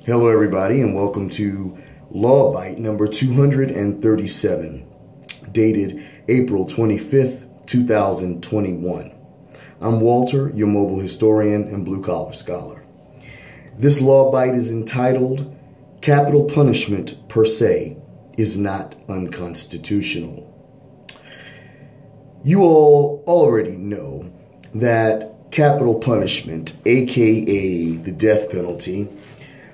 Hello, everybody, and welcome to Law Bite number 237, dated April 25th, 2021. I'm Walter, your mobile historian and blue-collar scholar. This Law Bite is entitled, Capital Punishment Per Se is Not Unconstitutional. You all already know that capital punishment, aka the death penalty,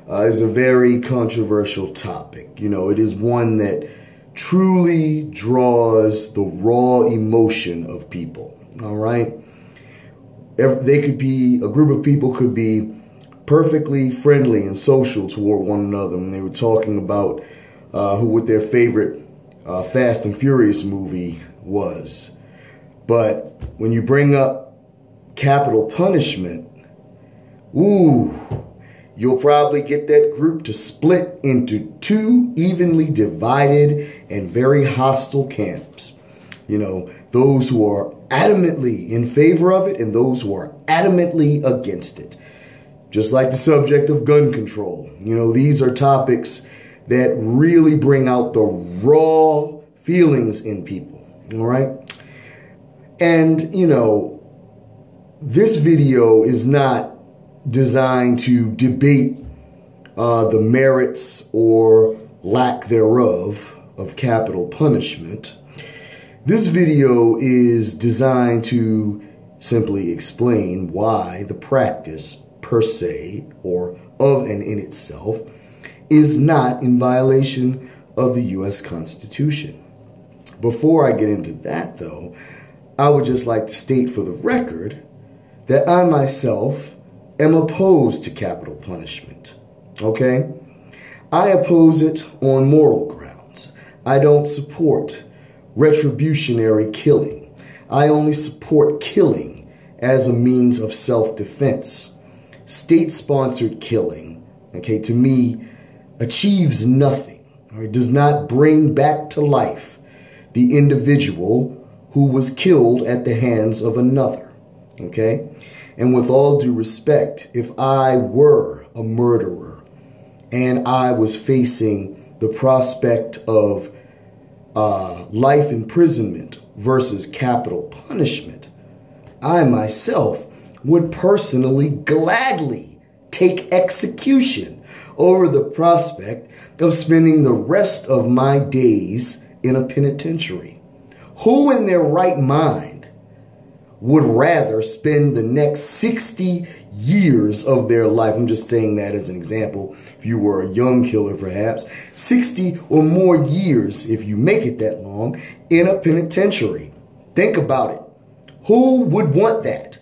is a very controversial topic. You know, it is one that truly draws the raw emotion of people, all right? They could be, a group of people could be perfectly friendly and social toward one another when they were talking about what their favorite Fast and Furious movie was. But when you bring up capital punishment, ooh, you'll probably get that group to split into two evenly divided and very hostile camps. You know, those who are adamantly in favor of it and those who are adamantly against it. Just like the subject of gun control. You know, these are topics that really bring out the raw feelings in people. All right? And, you know, this video is not designed to debate the merits or lack thereof of capital punishment. This video is designed to simply explain why the practice per se, or of and in itself, is not in violation of the U.S. Constitution. Before I get into that, though, I would just like to state for the record that I myself am opposed to capital punishment, okay? I oppose it on moral grounds. I don't support retributionary killing. I only support killing as a means of self-defense. State-sponsored killing, okay, to me, achieves nothing, or it does not bring back to life the individual who was killed at the hands of another, okay? And with all due respect, if I were a murderer and I was facing the prospect of life imprisonment versus capital punishment, I myself would personally gladly take execution over the prospect of spending the rest of my days in a penitentiary. Who in their right mind would rather spend the next 60 years of their life, I'm just saying that as an example, if you were a young killer perhaps, 60 or more years, if you make it that long, in a penitentiary? Think about it. Who would want that?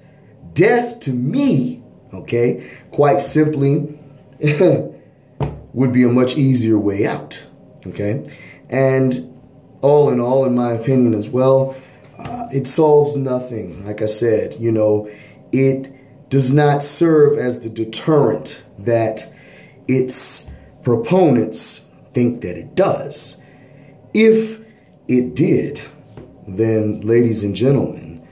Death to me, okay, quite simply, would be a much easier way out, okay? And all in all, in my opinion as well, it solves nothing. Like I said, you know, it does not serve as the deterrent that its proponents think that it does. If it did, then, ladies and gentlemen,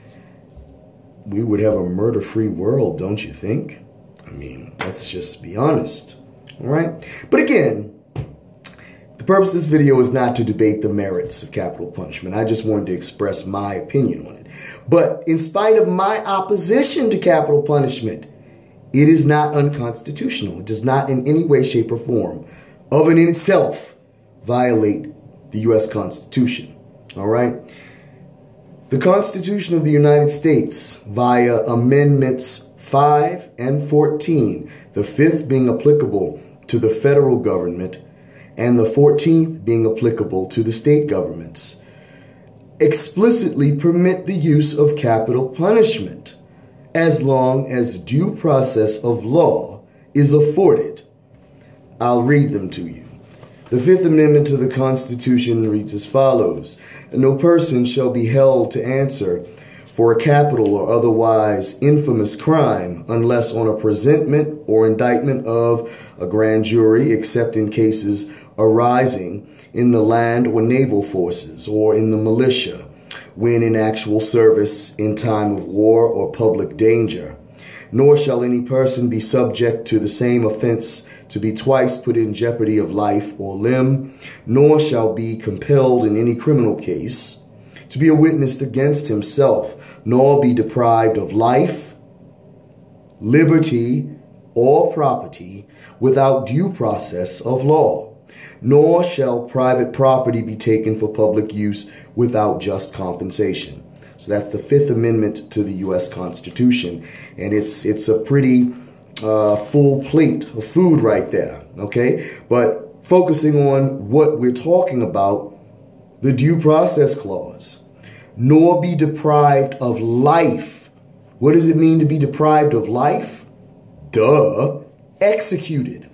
we would have a murder-free world, don't you think? I mean, let's just be honest, all right? But again, the purpose of this video is not to debate the merits of capital punishment. I just wanted to express my opinion on it. But in spite of my opposition to capital punishment, it is not unconstitutional. It does not in any way, shape, or form of and in itself violate the U.S. Constitution. All right? The Constitution of the United States, via Amendments 5 and 14, the 5th being applicable to the federal government, and the 14th being applicable to the state governments, explicitly permit the use of capital punishment as long as due process of law is afforded. I'll read them to you. The Fifth Amendment to the Constitution reads as follows: no person shall be held to answer for a capital or otherwise infamous crime unless on a presentment or indictment of a grand jury, except in cases arising in the land or naval forces or in the militia, when in actual service in time of war or public danger, Nor shall any person be subject to the same offense to be twice put in jeopardy of life or limb, nor shall be compelled in any criminal case to be a witness against himself, nor be deprived of life, liberty, or property without due process of law, nor shall private property be taken for public use without just compensation. So that's the Fifth Amendment to the U.S. Constitution, and it's a pretty full plate of food right there, okay? But focusing on what we're talking about, the Due Process Clause, nor be deprived of life. What does it mean to be deprived of life? Duh, executed.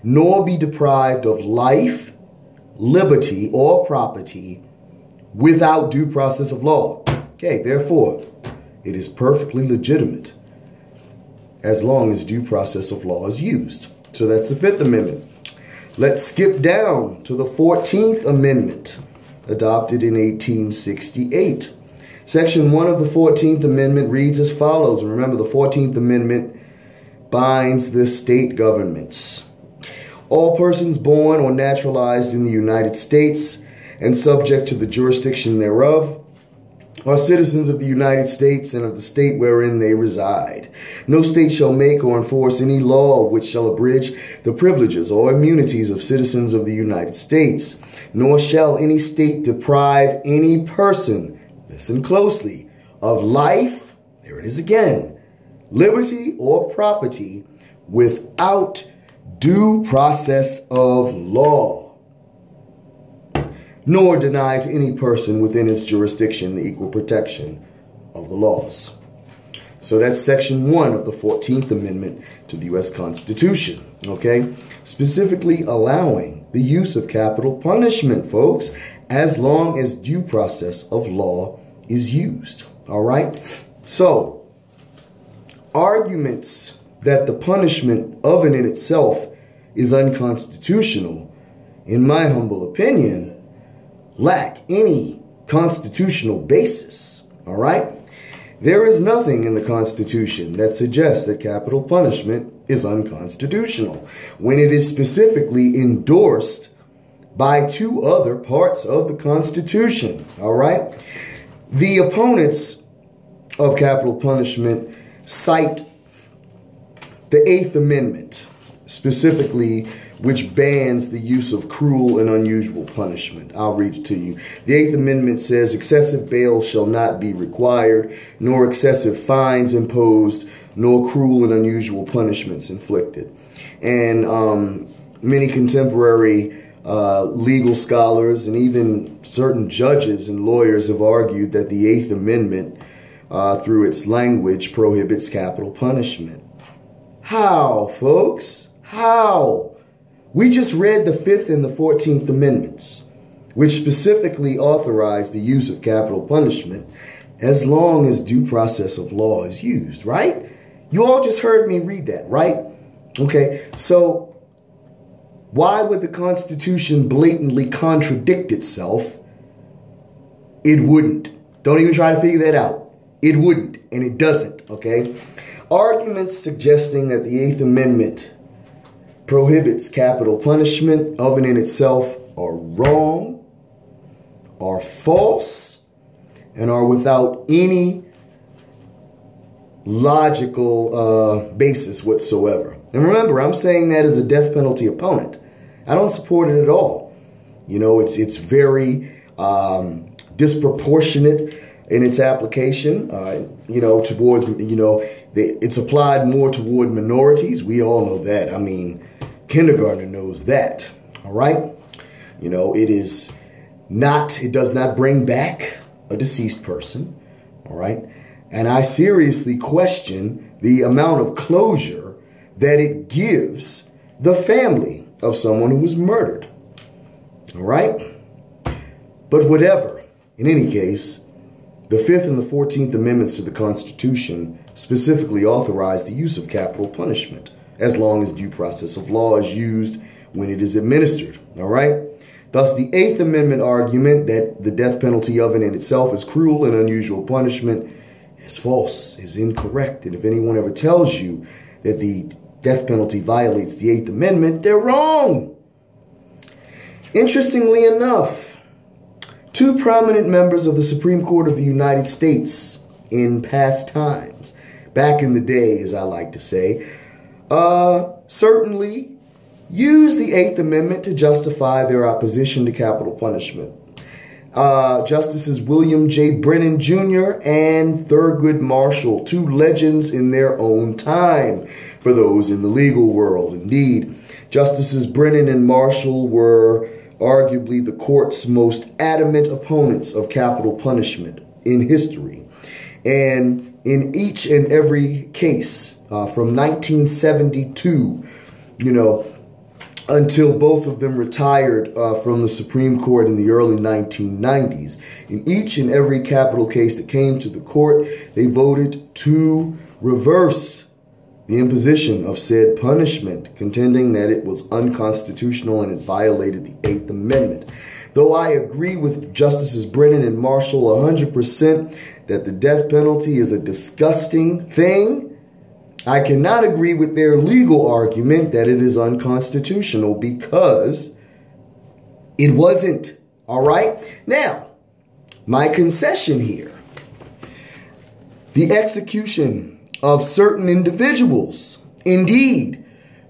Nor be deprived of life, liberty, or property without due process of law. Okay, therefore, it is perfectly legitimate as long as due process of law is used. So that's the Fifth Amendment. Let's skip down to the 14th Amendment, adopted in 1868. Section 1 of the 14th Amendment reads as follows. And remember, the 14th Amendment binds the state governments. All persons born or naturalized in the United States and subject to the jurisdiction thereof are citizens of the United States and of the state wherein they reside. No state shall make or enforce any law which shall abridge the privileges or immunities of citizens of the United States, nor shall any state deprive any person, listen closely, of life, there it is again, liberty or property without due process of law, nor deny to any person within its jurisdiction the equal protection of the laws. So that's Section 1 of the 14th Amendment to the U.S. Constitution, okay? Specifically allowing the use of capital punishment, folks, as long as due process of law is used, all right? So, arguments that the punishment of and in itself is unconstitutional, in my humble opinion, lack any constitutional basis, all right? There is nothing in the Constitution that suggests that capital punishment is unconstitutional when it is specifically endorsed by two other parts of the Constitution, all right? The opponents of capital punishment cite the Eighth Amendment, specifically, which bans the use of cruel and unusual punishment. I'll read it to you. The Eighth Amendment says, excessive bail shall not be required, nor excessive fines imposed, nor cruel and unusual punishments inflicted. And many contemporary legal scholars and even certain judges and lawyers have argued that the Eighth Amendment, through its language, prohibits capital punishment. How, folks? How? We just read the 5th and the 14th Amendments, which specifically authorize the use of capital punishment as long as due process of law is used, right? You all just heard me read that, right? Okay, so why would the Constitution blatantly contradict itself? It wouldn't. Don't even try to figure that out. It wouldn't, and it doesn't, okay? Arguments suggesting that the Eighth Amendment prohibits capital punishment of and in itself are wrong, are false, and are without any logical basis whatsoever. And remember, I'm saying that as a death penalty opponent. I don't support it at all. You know, it's very disproportionate in its application, you know, towards, you know, it's applied more toward minorities. We all know that. I mean, kindergartner knows that, all right? You know, it does not bring back a deceased person, all right? And I seriously question the amount of closure that it gives the family of someone who was murdered, all right? But whatever, in any case, the 5th and the 14th Amendments to the Constitution specifically authorize the use of capital punishment as long as due process of law is used when it is administered, all right? Thus, the Eighth Amendment argument that the death penalty of and in itself is cruel and unusual punishment is false, is incorrect. And if anyone ever tells you that the death penalty violates the 8th Amendment, they're wrong. Interestingly enough, 2 prominent members of the Supreme Court of the United States in past times, back in the day, as I like to say, certainly used the 8th Amendment to justify their opposition to capital punishment. Justices William J. Brennan Jr. and Thurgood Marshall, 2 legends in their own time for those in the legal world. Indeed, Justices Brennan and Marshall were arguably the court's most adamant opponents of capital punishment in history. And in each and every case from 1972, until both of them retired from the Supreme Court in the early 1990s, in each and every capital case that came to the court, they voted to reverse the imposition of said punishment, contending that it was unconstitutional and it violated the 8th Amendment. Though I agree with Justices Brennan and Marshall 100% that the death penalty is a disgusting thing, I cannot agree with their legal argument that it is unconstitutional, because it wasn't. All right? Now, my concession here: the execution of certain individuals, indeed,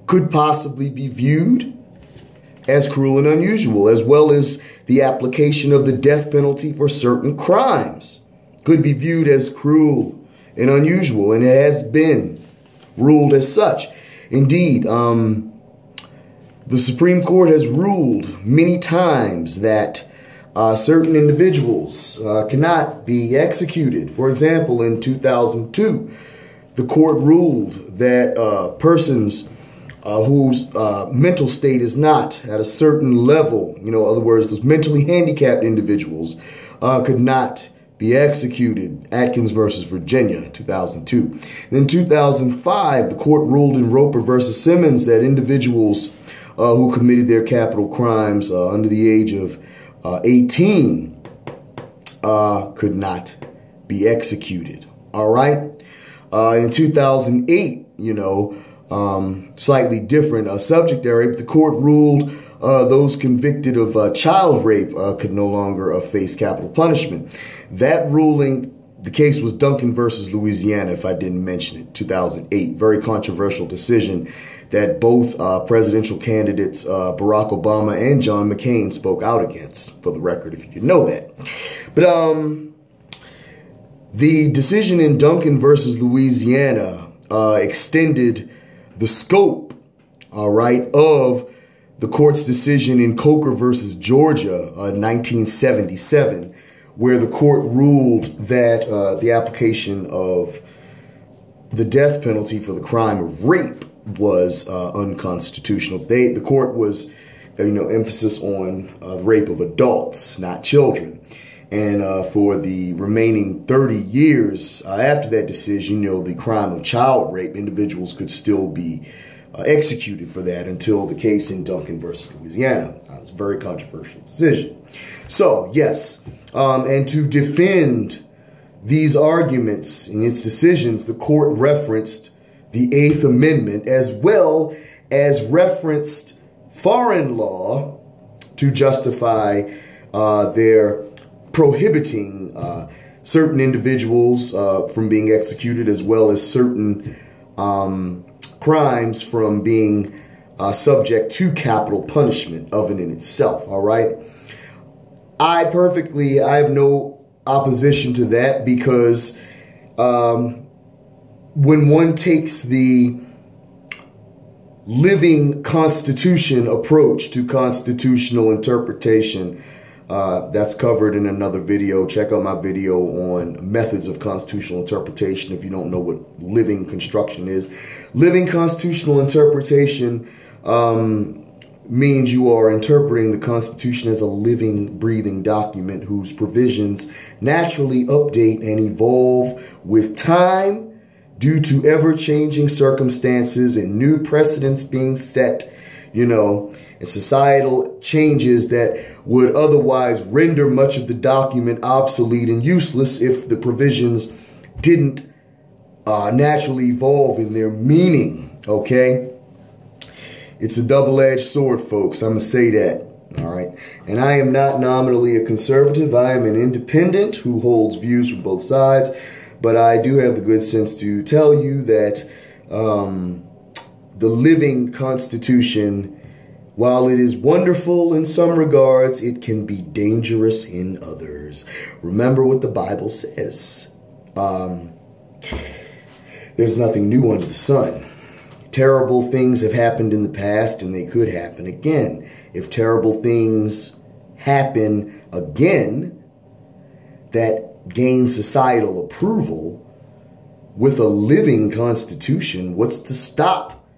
could possibly be viewed as cruel and unusual, as well as the application of the death penalty for certain crimes could be viewed as cruel and unusual, and it has been ruled as such. Indeed, the Supreme Court has ruled many times that certain individuals cannot be executed. For example, in 2002, the court ruled that persons whose mental state is not at a certain level, in other words, those mentally handicapped individuals could not be executed. Atkins versus Virginia, 2002. Then 2005, the court ruled in Roper versus Simmons that individuals who committed their capital crimes under the age of 18 could not be executed. All right. In 2008, slightly different subject area, but the court ruled those convicted of child rape could no longer face capital punishment. That ruling, the case was Duncan versus Louisiana, if I didn't mention it, 2008. Very controversial decision that both presidential candidates, Barack Obama and John McCain, spoke out against, for the record, if you didn't know that. But the decision in Duncan versus Louisiana extended the scope, all right, of the court's decision in Coker versus Georgia, 1977, where the court ruled that the application of the death penalty for the crime of rape was unconstitutional. The court was, emphasis on rape of adults, not children. And for the remaining 30 years after that decision, the crime of child rape, individuals could still be executed for that until the case in Duncan versus Louisiana. It was a very controversial decision. So, yes, and to defend these arguments in its decisions, the court referenced the 8th Amendment as well as referenced foreign law to justify their prohibiting certain individuals from being executed, as well as certain crimes from being subject to capital punishment of and in itself. All right. I have no opposition to that, because when one takes the living constitution approach to constitutional interpretation, that's covered in another video. Check out my video on methods of constitutional interpretation if you don't know what living construction is. Living constitutional interpretation means you are interpreting the Constitution as a living, breathing document whose provisions naturally update and evolve with time due to ever-changing circumstances and new precedents being set, and societal changes that would otherwise render much of the document obsolete and useless if the provisions didn't naturally evolve in their meaning, okay? It's a double-edged sword, folks. I'm going to say that, all right? And I am not nominally a conservative. I am an independent who holds views from both sides. But I do have the good sense to tell you that the living Constitution, while it is wonderful in some regards, it can be dangerous in others. Remember what the Bible says. There's nothing new under the sun. Terrible things have happened in the past, and they could happen again. If terrible things happen again that gain societal approval with a living Constitution, what's to stop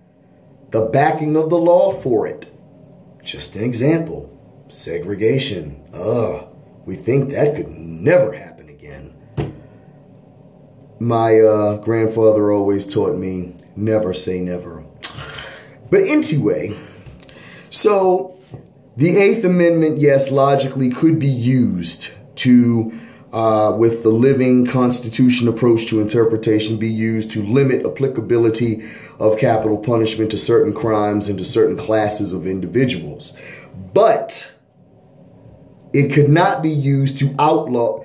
the backing of the law for it? Just an example. Segregation. We think that could never happen again. My grandfather always taught me, never say never. But anyway, so the Eighth Amendment, yes, logically could be used to, with the living Constitution approach to interpretation, be used to limit applicability of capital punishment to certain crimes and to certain classes of individuals. But it could not be used to outlaw.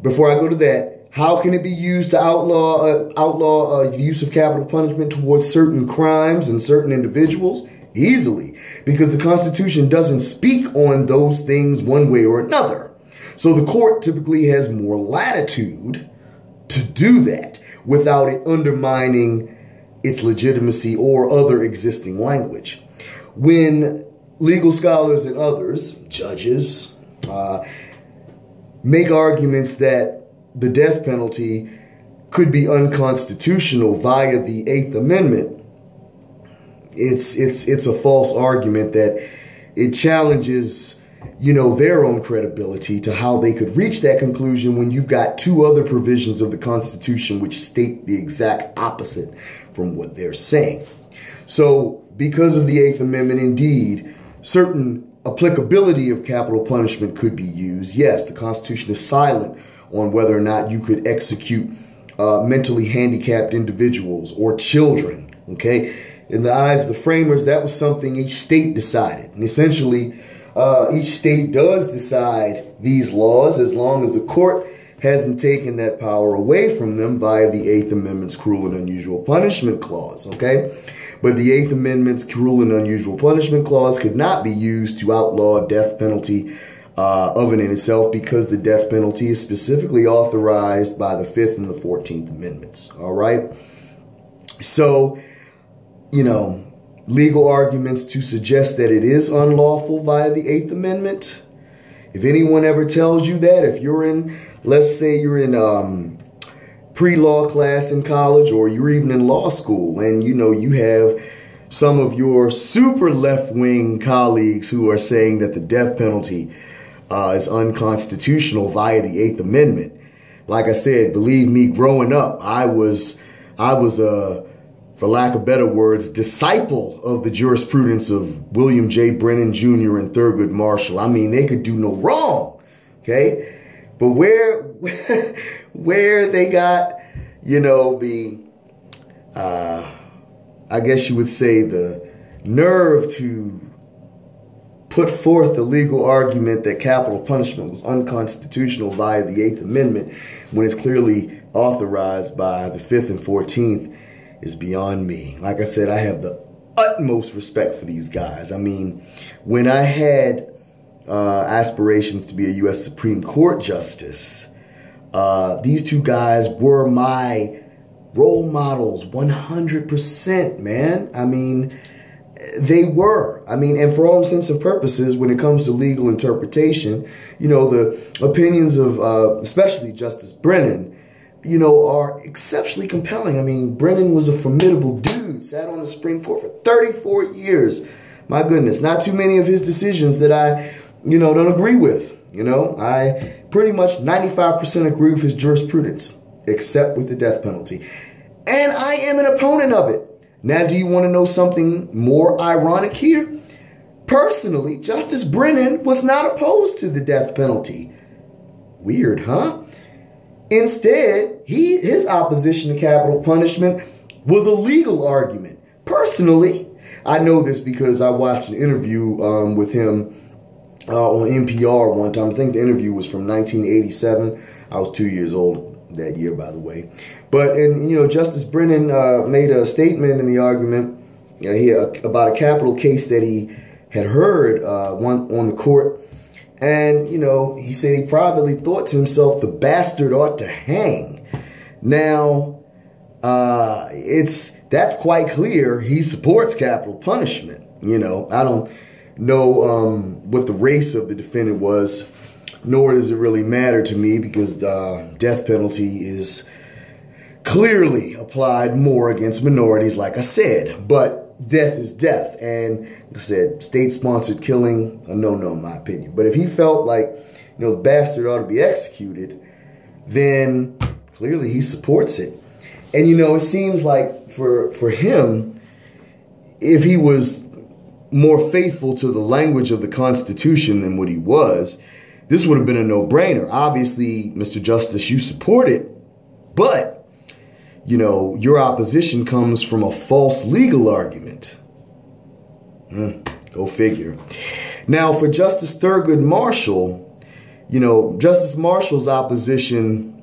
Before I go to that, how can it be used to outlaw the use of capital punishment towards certain crimes and certain individuals? Easily, because the Constitution doesn't speak on those things one way or another. So the court typically has more latitude to do that without it undermining its legitimacy or other existing language. When legal scholars and others, judges, make arguments that the death penalty could be unconstitutional via the Eighth Amendment, it's a false argument that it challenges, you know, their own credibility to how they could reach that conclusion when you've got two other provisions of the Constitution which state the exact opposite from what they're saying. So because of the Eighth Amendment, indeed, certain applicability of capital punishment could be used. Yes, the Constitution is silent on whether or not you could execute mentally handicapped individuals or children, okay? In the eyes of the framers, that was something each state decided. And essentially, each state does decide these laws as long as the court hasn't taken that power away from them via the Eighth Amendment's cruel and unusual punishment clause, okay? But the Eighth Amendment's cruel and unusual punishment clause could not be used to outlaw death penalty of and in itself, because the death penalty is specifically authorized by the 5th and the 14th Amendments, all right? So, you know, legal arguments to suggest that it is unlawful via the Eighth Amendment. If anyone ever tells you that, if you're in, let's say you're in pre-law class in college, or you're even in law school, and you know you have some of your super left-wing colleagues who are saying that the death penalty is unconstitutional via the Eighth Amendment. Like I said, believe me, growing up, I was a, for lack of better words, disciple of the jurisprudence of William J. Brennan Jr. and Thurgood Marshall. I mean, they could do no wrong, okay? But where they got, you know, the, I guess you would say the nerve to put forth the legal argument that capital punishment was unconstitutional via the Eighth Amendment when it's clearly authorized by the 5th and 14th is beyond me. Like I said, I have the utmost respect for these guys. I mean, when I had aspirations to be a U.S. Supreme Court justice, these two guys were my role models, 100%, man. I mean, they were. I mean, and for all intents and purposes, when it comes to legal interpretation, you know, the opinions of especially Justice Brennan, you know, are exceptionally compelling. I mean, Brennan was a formidable dude, sat on the Supreme Court for 34 years. My goodness, not too many of his decisions that I, you know, don't agree with. You know, I pretty much 95% agree with his jurisprudence, except with the death penalty. And I am an opponent of it. Now, do you want to know something more ironic here? Personally, Justice Brennan was not opposed to the death penalty. Weird, huh? Instead, his opposition to capital punishment was a legal argument. Personally, I know this because I watched an interview with him on NPR one time. I think the interview was from 1987. I was 2 years old that year, by the way. But, and Justice Brennan made a statement in the argument about a capital case that he had heard on the court. And, he said he privately thought to himself, the bastard ought to hang. Now, that's quite clear. He supports capital punishment. I don't know what the race of the defendant was, nor does it really matter to me, because death penalty is clearly applied more against minorities, like I said. But death is death. And like I said, state-sponsored killing, a no-no in my opinion. But if he felt like, the bastard ought to be executed, then clearly he supports it. And, it seems like for him, if he was more faithful to the language of the Constitution than what he was, this would have been a no-brainer. Obviously, Mr. Justice, you support it, but your opposition comes from a false legal argument. Go figure. Now, for Justice Thurgood Marshall, Justice Marshall's opposition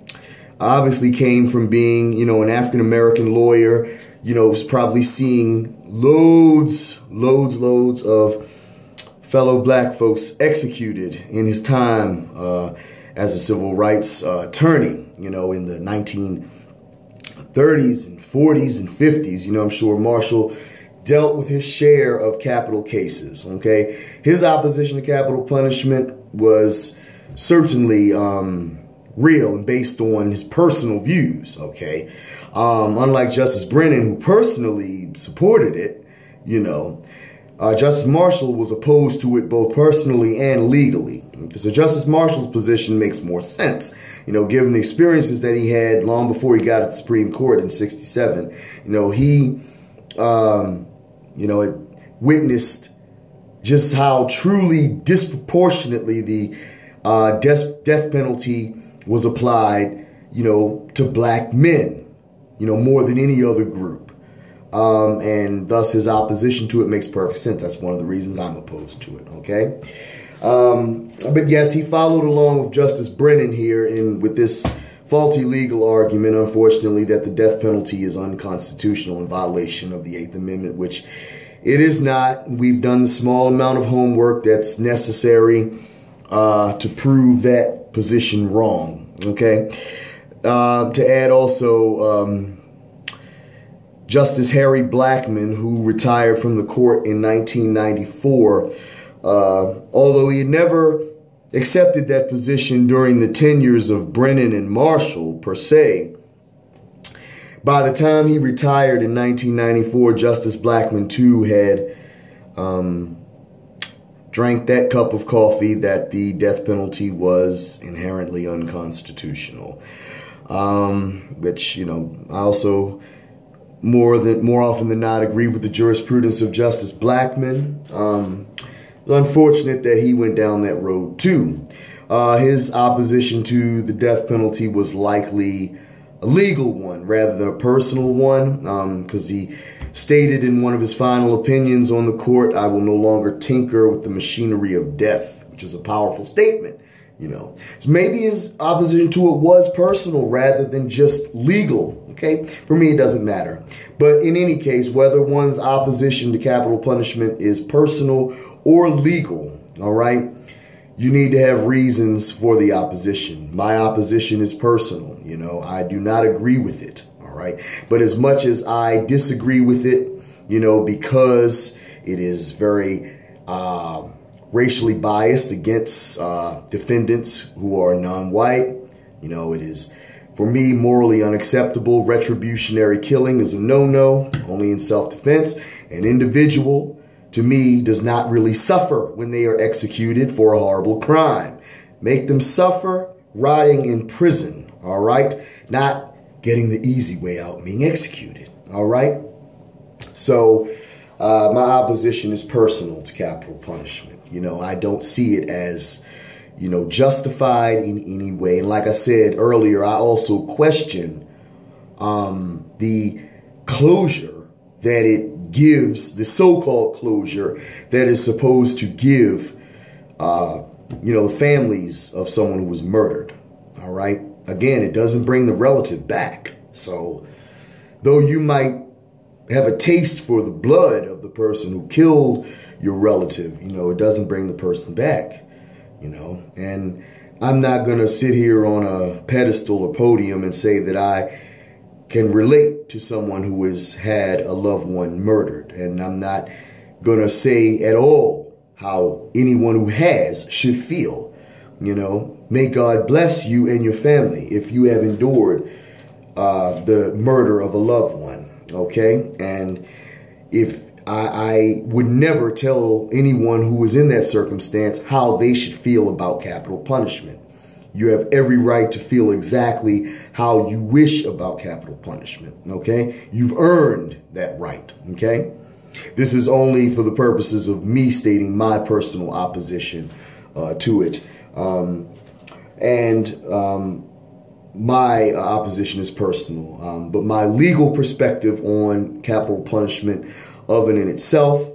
obviously came from being, an African-American lawyer, was probably seeing loads of fellow black folks executed in his time as a civil rights attorney, in the 1930s and 40s and 50s. I'm sure Marshall dealt with his share of capital cases, okay? His opposition to capital punishment was certainly real and based on his personal views, okay? Unlike Justice Brennan, who personally supported it, Justice Marshall was opposed to it both personally and legally. So Justice Marshall's position makes more sense, given the experiences that he had long before he got to the Supreme Court in '67. He, witnessed just how truly disproportionately the death penalty was applied, to black men, more than any other group. And thus his opposition to it makes perfect sense. That's one of the reasons I'm opposed to it, okay? But yes, he followed along with Justice Brennan here with this faulty legal argument, unfortunately, that the death penalty is unconstitutional in violation of the 8th Amendment, which it is not. We've done the small amount of homework that's necessary to prove that position wrong, okay? To add also, Justice Harry Blackmun, who retired from the court in 1994, although he had never accepted that position during the tenures of Brennan and Marshall, per se, by the time he retired in 1994, Justice Blackmun, too, had drank that cup of coffee that the death penalty was inherently unconstitutional. Which, I also more often than not agree with the jurisprudence of Justice Blackmun. It's unfortunate that he went down that road too. His opposition to the death penalty was likely a legal one rather than a personal one, because he stated in one of his final opinions on the court, "I will no longer tinker with the machinery of death," which is a powerful statement. So maybe his opposition to it was personal rather than just legal. Okay, for me, it doesn't matter. But in any case, whether one's opposition to capital punishment is personal or legal, all right, you need to have reasons for the opposition. My opposition is personal. I do not agree with it. All right. But as much as I disagree with it, because it is very racially biased against defendants who are non-white, it is, for me, morally unacceptable. Retributionary killing is a no-no, only in self-defense. An individual, to me, does not really suffer when they are executed for a horrible crime. Make them suffer rotting in prison, all right? Not getting the easy way out, being executed, all right? So my opposition is personal to capital punishment. I don't see it as, justified in any way. And like I said earlier, I also question the closure that it gives, the so-called closure that is supposed to give, the families of someone who was murdered. All right. Again, it doesn't bring the relative back. So though you might have a taste for the blood of the person who killed your relative, it doesn't bring the person back, and I'm not going to sit here on a pedestal or podium and say that I can relate to someone who has had a loved one murdered. And I'm not going to say at all how anyone who has should feel. May God bless you and your family if you have endured the murder of a loved one. Okay. And if I would never tell anyone who was in that circumstance how they should feel about capital punishment. You have every right to feel exactly how you wish about capital punishment, okay? You've earned that right, okay? This is only for the purposes of me stating my personal opposition to it. My opposition is personal, but my legal perspective on capital punishment of and in itself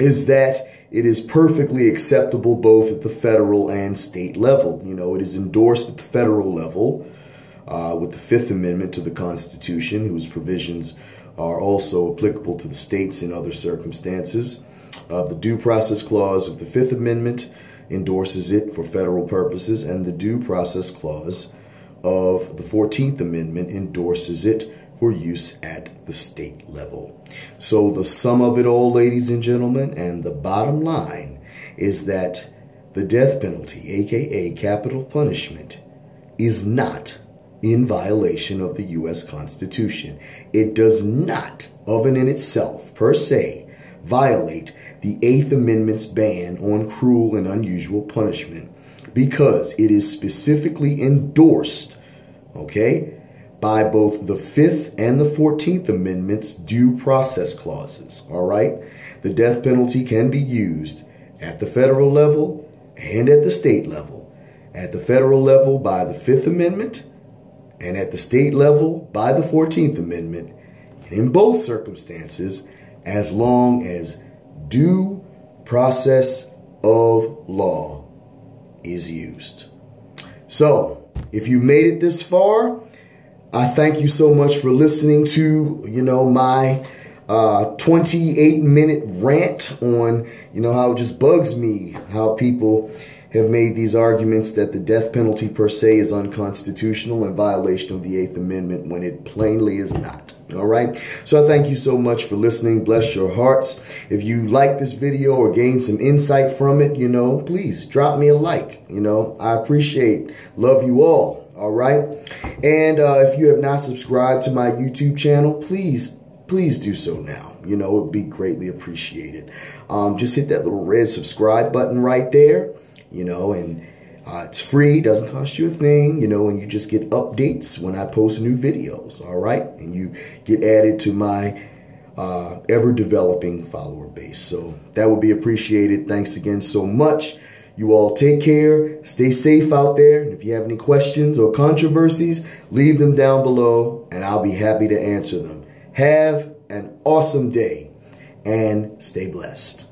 is that it is perfectly acceptable both at the federal and state level. It is endorsed at the federal level with the Fifth Amendment to the Constitution, whose provisions are also applicable to the states in other circumstances. The Due Process Clause of the Fifth Amendment endorses it for federal purposes, and the Due Process Clause of the 14th Amendment endorses it for use at the state level. So the sum of it all, ladies and gentlemen, and the bottom line is that the death penalty, aka capital punishment, is not in violation of the U.S. Constitution. It does not, of and in itself, per se, violate the Eighth Amendment's ban on cruel and unusual punishment because it is specifically endorsed, okay, by both the Fifth and the 14th Amendment's due process clauses, all right? The death penalty can be used at the federal level and at the state level. At the federal level by the Fifth Amendment and at the state level by the 14th Amendment. And in both circumstances, as long as due process of law is used. So, if you made it this far, I thank you so much for listening to, my 28-minute rant on, how it just bugs me how people have made these arguments that the death penalty per se is unconstitutional in violation of the Eighth Amendment when it plainly is not. All right. So I thank you so much for listening. Bless your hearts. If you like this video or gain some insight from it, please drop me a like. I appreciate, love you all. All right. And if you have not subscribed to my YouTube channel, please do so now. It would be greatly appreciated. Just hit that little red subscribe button right there, and it's free, doesn't cost you a thing, and you just get updates when I post new videos. All right. And you get added to my ever-developing follower base. So that would be appreciated. Thanks again so much. You all take care, stay safe out there, and if you have any questions or controversies, leave them down below, and I'll be happy to answer them. Have an awesome day, and stay blessed.